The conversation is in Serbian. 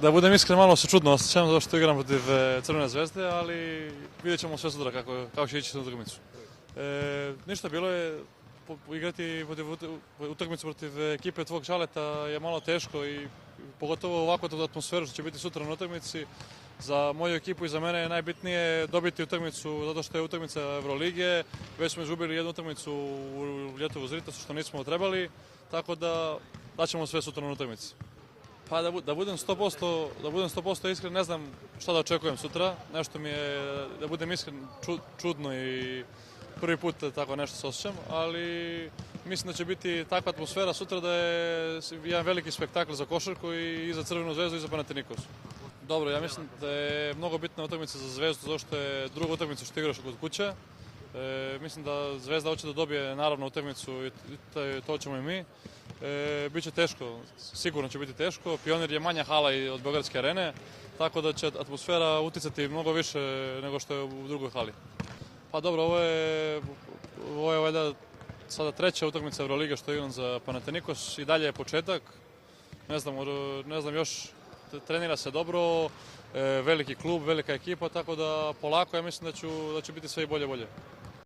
Da budem iskren, malo se čudno osjećam zato što igram protiv Crvene zvezde, ali vidjet ćemo sve sutra kako će ići na utakmicu. Ništa, bilo je igrati utakmicu protiv ekipe tvog Žaleta je malo teško i pogotovo ovakvu atmosferu što će biti sutra na utakmici. Za moju ekipu i za mene je najbitnije dobiti utakmicu zato što je utakmica Evrolige. Već smo izgubili jednu utakmicu u Ljetovu Zritasu što nismo trebali, tako da daćemo sve sutra na utakmici. Pa da budem 100% iskren, ne znam šta da očekujem sutra. Nešto mi je, da budem iskren, čudno i prvi put tako nešto se osjećam, ali mislim da će biti takva atmosfera sutra da je jedan veliki spektakl za košarku i za Crvenu zvezdu i za Panathinaikos. Dobro, ja mislim da je mnogo bitna utakmica za Zvezdu zato što je druga utakmica što igraš kod kuće. Mislim da Zvezda hoće da dobije naravno utakmicu i to ćemo i mi. Biće teško, sigurno će biti teško. Pionir je manja hala i od Beogradske arene, tako da će atmosfera uticati mnogo više nego što je u drugoj hali. Pa dobro, ovo je valjda sada treća utakmica Evrolige što igram za Panathinaikos i dalje je početak. Ne znam još, trenira se dobro, veliki klub, velika ekipa, tako da polako ja mislim da će biti sve i bolje.